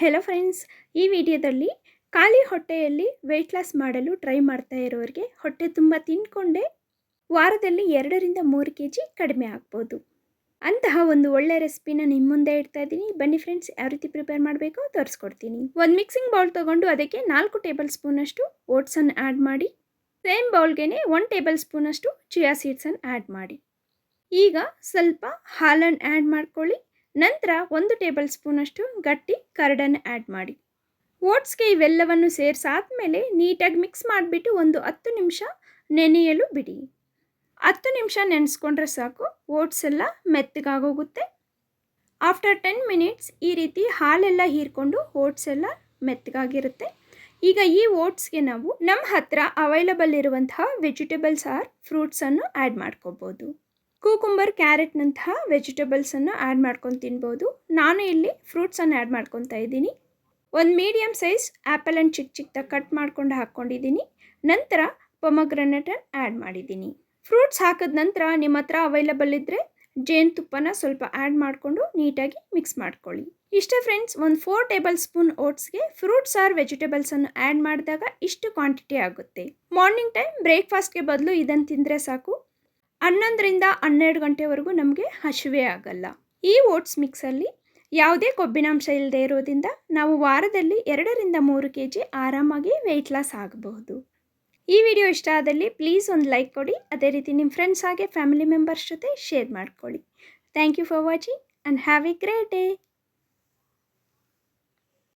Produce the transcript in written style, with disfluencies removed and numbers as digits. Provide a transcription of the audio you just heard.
Hello friends, ಈ ವಿಡಿಯೋದಲ್ಲಿ ಖಾಲಿ ಹೊಟ್ಟೆಯಲ್ಲಿ ವೆಯ್ಟ್ ಲಾಸ್ ಮಾಡಲು ಟ್ರೈ ಮಾಡ್ತಾ ಇರೋರಿಗೆ ಹೊಟ್ಟೆ ತುಂಬ ತಿಂದ್ಕೊಂಡೇ ವಾರದಲ್ಲಿ 2ರಿಂದ 3 kg ಕಡಿಮೆ ಆಗ್ಬೋದು. ಅಂತಹ ಒಂದು ಒಳ್ಳೆ ರೆಸಿಪಿನ ನಿಮ್ಮ ಮುಂದೆ ಇಡ್ತಾ ಇದ್ದೀನಿ. ಬನ್ನಿ ಫ್ರೆಂಡ್ಸ್, ಯಾವ ರೀತಿ ಪ್ರಿಪೇರ್ ಮಾಡಬೇಕೋ ತೋರಿಸ್ಕೊಡ್ತೀನಿ. ಒಂದು ಮಿಕ್ಸಿಂಗ್ ಬೌಲ್ ತೊಗೊಂಡು ಅದಕ್ಕೆ 4 ಟೇಬಲ್ ಸ್ಪೂನಷ್ಟು ಓಟ್ಸನ್ನು ಆ್ಯಡ್ ಮಾಡಿ, ಸೇಮ್ ಬೌಲ್ಗೆ 1 ಟೇಬಲ್ ಸ್ಪೂನಷ್ಟು ಚಿಯಾ ಸೀಡ್ಸನ್ನು ಆ್ಯಡ್ ಮಾಡಿ. ಈಗ ಸ್ವಲ್ಪ ಹಾಲನ್ನು ಆ್ಯಡ್ ಮಾಡ್ಕೊಳ್ಳಿ. ನಂತರ 1 ಟೇಬಲ್ ಸ್ಪೂನಷ್ಟು ಗಟ್ಟಿ ಕರ್ಡನ್ನು ಆ್ಯಡ್ ಮಾಡಿ. ಓಟ್ಸ್ಗೆ ಇವೆಲ್ಲವನ್ನು ಸೇರಿಸಾದ್ಮೇಲೆ ನೀಟಾಗಿ ಮಿಕ್ಸ್ ಮಾಡಿಬಿಟ್ಟು ಒಂದು 10 ನಿಮಿಷ ನೆನೆಯಲು ಬಿಡಿ. 10 ನಿಮಿಷ ನೆನೆಸ್ಕೊಂಡ್ರೆ ಸಾಕು, ಓಟ್ಸ್ ಎಲ್ಲ ಮೆತ್ತಗಾಗೋಗುತ್ತೆ. ಆಫ್ಟರ್ 10 ಮಿನಿಟ್ಸ್ ಈ ರೀತಿ ಹಾಲೆಲ್ಲ ಹೀರ್ಕೊಂಡು ಓಟ್ಸ್ ಎಲ್ಲ ಮೆತ್ತಗಾಗಿರುತ್ತೆ. ಈಗ ಈ ಓಟ್ಸ್ಗೆ ನಾವು ನಮ್ಮ ಹತ್ರ ಅವೈಲಬಲ್ ಇರುವಂತಹ ವೆಜಿಟೇಬಲ್ಸ್ ಆರ್ ಫ್ರೂಟ್ಸನ್ನು ಆ್ಯಡ್ ಮಾಡ್ಕೋಬೋದು. ಕೂಕುಂಬರ್, ಕ್ಯಾರೆಟ್ನಂತಹ ವೆಜಿಟೇಬಲ್ಸನ್ನು ಆ್ಯಡ್ ಮಾಡ್ಕೊಂಡು ತಿನ್ಬೋದು. ನಾನು ಇಲ್ಲಿ ಫ್ರೂಟ್ಸನ್ನು ಆ್ಯಡ್ ಮಾಡ್ಕೊತಾ ಇದ್ದೀನಿ. ಒಂದು ಮೀಡಿಯಮ್ ಸೈಜ್ ಆ್ಯಪಲನ್ನು ಚಿಕ್ಕ ಚಿಕ್ಕದಾಗಿ ಕಟ್ ಮಾಡ್ಕೊಂಡು ಹಾಕ್ಕೊಂಡಿದ್ದೀನಿ. ನಂತರ ಪೊಮಗ್ರನೇಟನ್ನು ಆ್ಯಡ್ ಮಾಡಿದ್ದೀನಿ. ಫ್ರೂಟ್ಸ್ ಹಾಕಿದ ನಂತರ ನಿಮ್ಮ ಹತ್ರ ಅವೈಲಬಲ್ ಇದ್ದರೆ ಜೇನುತುಪ್ಪನ ಸ್ವಲ್ಪ ಆ್ಯಡ್ ಮಾಡಿಕೊಂಡು ನೀಟಾಗಿ ಮಿಕ್ಸ್ ಮಾಡ್ಕೊಳ್ಳಿ. ಇಷ್ಟೇ ಫ್ರೆಂಡ್ಸ್, ಒಂದು 4 ಟೇಬಲ್ ಸ್ಪೂನ್ ಓಟ್ಸ್ಗೆ ಫ್ರೂಟ್ಸ್ ಆರ್ ವೆಜಿಟೇಬಲ್ಸನ್ನು ಆ್ಯಡ್ ಮಾಡಿದಾಗ ಇಷ್ಟು ಕ್ವಾಂಟಿಟಿ ಆಗುತ್ತೆ. ಮಾರ್ನಿಂಗ್ ಟೈಮ್ ಬ್ರೇಕ್ಫಾಸ್ಟ್ಗೆ ಬದಲು ಇದನ್ನು ತಿಂದರೆ ಸಾಕು. 11ರಿಂದ 12 ಗಂಟೆವರೆಗೂ ನಮಗೆ ಹಸಿವೆ ಆಗಲ್ಲ. ಈ ಓಟ್ಸ್ ಮಿಕ್ಸಲ್ಲಿ ಯಾವುದೇ ಕೊಬ್ಬಿನಾಂಶ ಇಲ್ಲದೆ ಇರೋದ್ರಿಂದ ನಾವು ವಾರದಲ್ಲಿ 2ರಿಂದ 3 kg ಆರಾಮಾಗಿ ವೆಯ್ಟ್ ಲಾಸ್ ಆಗಬಹುದು. ಈ ವಿಡಿಯೋ ಇಷ್ಟ ಆದಲ್ಲಿ ಪ್ಲೀಸ್ ಒಂದು ಲೈಕ್ ಕೊಡಿ. ಅದೇ ರೀತಿ ನಿಮ್ಮ ಫ್ರೆಂಡ್ಸ್ ಹಾಗೆ ಫ್ಯಾಮಿಲಿ ಮೆಂಬರ್ಸ್ ಜೊತೆ ಶೇರ್ ಮಾಡ್ಕೊಳ್ಳಿ. Thank you for watching and have a great day.